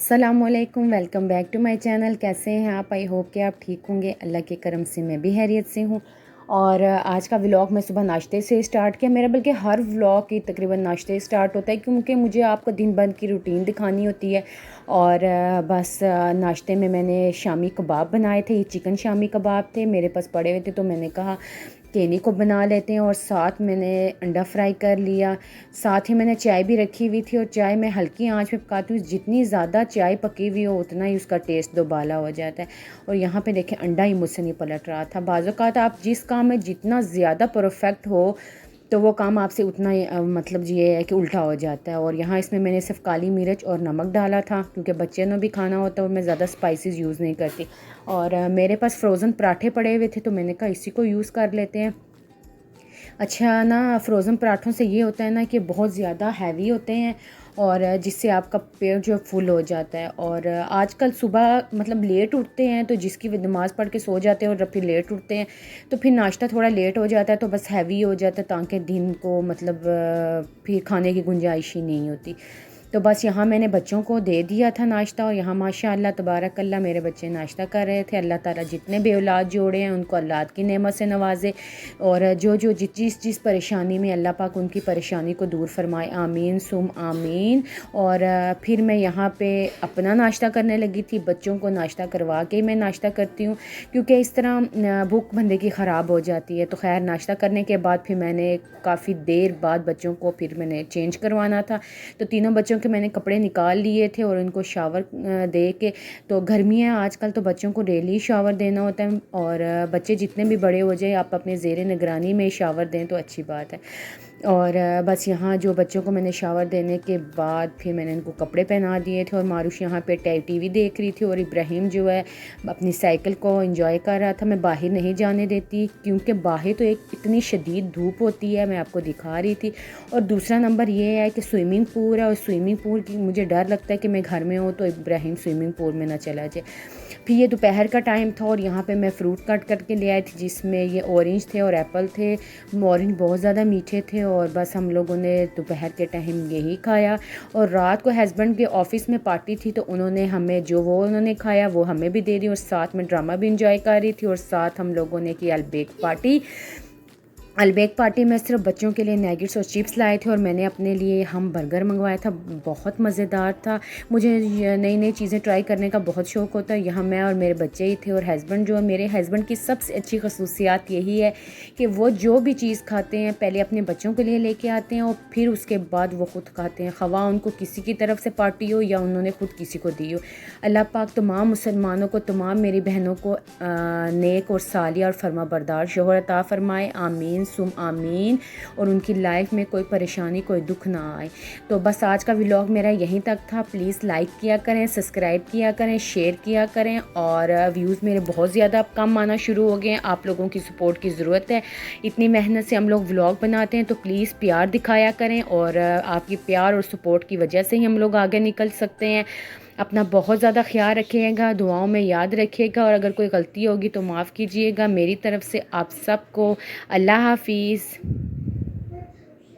अस्सलामुअलैकुम, welcome back to my channel. कैसे हैं आप? आई होप कि आप ठीक होंगे। अल्लाह के करम से मैं भी खैरियत से हूँ। और आज का व्लॉग मैं सुबह नाश्ते से स्टार्ट किया। मेरा बल्कि हर व्लॉग की तकरीबन नाश्ते स्टार्ट होता है, क्योंकि मुझे आपको दिन भर की रूटीन दिखानी होती है। और बस नाश्ते में मैंने शामी कबाब बनाए थे। ये चिकन शामी कबाब थे, मेरे पास पड़े हुए थे, तो मैंने कहा कि इन्हीं को बना लेते हैं। और साथ मैंने अंडा फ्राई कर लिया। साथ ही मैंने चाय भी रखी हुई थी, और चाय मैं हल्की आंच पे पकाती हूँ। जितनी ज़्यादा चाय पकी हुई हो उतना ही उसका टेस्ट दोबाला हो जाता है। और यहाँ पे देखें, अंडा ही मुझसे नहीं पलट रहा था। बाज़ औक़ात आप जिस काम में जितना ज़्यादा परफेक्ट हो तो वो काम आपसे उतना ही मतलब ये है कि उल्टा हो जाता है। और यहाँ इसमें मैंने सिर्फ काली मिर्च और नमक डाला था, क्योंकि बच्चे ने भी खाना होता है और मैं ज़्यादा स्पाइसेस यूज़ नहीं करती। और मेरे पास फ्रोज़न पराठे पड़े हुए थे, तो मैंने कहा इसी को यूज़ कर लेते हैं। अच्छा ना, फ्रोज़न पराठों से ये होता है ना कि बहुत ज़्यादा हैवी होते हैं, और जिससे आपका पेट जो फुल हो जाता है। और आजकल सुबह मतलब लेट उठते हैं, तो जिसकी नमाज़ पढ़ के सो जाते हैं और फिर लेट उठते हैं, तो फिर नाश्ता थोड़ा लेट हो जाता है, तो बस हैवी हो जाता है, ताकि दिन को मतलब फिर खाने की गुंजाइश ही नहीं होती। तो बस यहाँ मैंने बच्चों को दे दिया था नाश्ता। और यहाँ माशाअल्लाह तबारक अल्लाह मेरे बच्चे नाश्ता कर रहे थे। अल्लाह ताला जितने बे औलाद जोड़े हैं उनको औलाद की नेमत से नवाजे, और जो जो जिस परेशानी में अल्लाह पाक उनकी परेशानी को दूर फरमाए। आमीन सुम आमीन। और फिर मैं यहाँ पे अपना नाश्ता करने लगी थी। बच्चों को नाश्ता करवा के मैं नाश्ता करती हूँ, क्योंकि इस तरह भूख बंदे की ख़राब हो जाती है। तो खैर, नाश्ता करने के बाद फिर मैंने काफ़ी देर बाद बच्चों को फिर मैंने चेंज करवाना था, तो तीनों बच्चों के मैंने कपड़े निकाल लिए थे और उनको शावर दे के। तो गर्मी है आजकल, तो बच्चों को डेली शावर देना होता है। और बच्चे जितने भी बड़े हो जाए, आप अपने ज़ेरे निगरानी में शावर दें तो अच्छी बात है। और बस यहाँ जो बच्चों को मैंने शावर देने के बाद फिर मैंने इनको कपड़े पहना दिए थे। और मारूश यहाँ पे टीवी देख रही थी, और इब्राहिम जो है अपनी साइकिल को एंजॉय कर रहा था। मैं बाहर नहीं जाने देती, क्योंकि बाहर तो एक इतनी शदीद धूप होती है, मैं आपको दिखा रही थी। और दूसरा नंबर ये है कि स्विमिंग पूल है, और स्विमिंग पूल की मुझे डर लगता है कि मैं घर में हूँ तो इब्राहिम स्विमिंग पूल में ना चला जाए। फिर ये दोपहर का टाइम था, और यहाँ पे मैं फ़्रूट कट करके ले आई थी, जिसमें ये ऑरेंज थे और एप्पल थे। ऑरेंज बहुत ज़्यादा मीठे थे, और बस हम लोगों ने दोपहर के टाइम यही खाया। और रात को हस्बैंड के ऑफ़िस में पार्टी थी, तो उन्होंने हमें जो वो उन्होंने खाया वो हमें भी दे दी। और साथ में ड्रामा भी इंजॉय कर रही थी, और साथ हम लोगों ने की अलबेक पार्टी में सिर्फ बच्चों के लिए नैगेट्स और चिप्स लाए थे, और मैंने अपने लिए हम बर्गर मंगवाया था। बहुत मज़ेदार था। मुझे नई नई चीज़ें ट्राई करने का बहुत शौक़ होता है। यहाँ मैं और मेरे बच्चे ही थे, और हस्बैंड जो है, मेरे हस्बैंड की सबसे अच्छी खसूसियात यही है कि वो जो भी चीज़ खाते हैं पहले अपने बच्चों के लिए लेके आते हैं, और फिर उसके बाद वो ख़ुद खाते हैं, ख़वाह उनको किसी की तरफ से पार्टी हो या उन्होंने ख़ुद किसी को दी हो। अल्लाह पाक तमाम मुसलमानों को, तमाम मेरी बहनों को नेक और सालिया और फर्माबरदार शौहर अता फ़रमाए। आमीन सुम आमीन। और उनकी लाइफ में कोई परेशानी, कोई दुख ना आए। तो बस आज का व्लॉग मेरा यहीं तक था। प्लीज़ लाइक किया करें, सब्सक्राइब किया करें, शेयर किया करें। और व्यूज़ मेरे बहुत ज़्यादा कम आना शुरू हो गए हैं। आप लोगों की सपोर्ट की ज़रूरत है। इतनी मेहनत से हम लोग व्लॉग बनाते हैं, तो प्लीज़ प्यार दिखाया करें। और आपकी प्यार और सपोर्ट की वजह से ही हम लोग आगे निकल सकते हैं। अपना बहुत ज़्यादा ख्याल रखिएगा, दुआओं में याद रखिएगा, और अगर कोई गलती होगी तो माफ़ कीजिएगा। मेरी तरफ से आप सबको अल्लाह हाफ़िज़।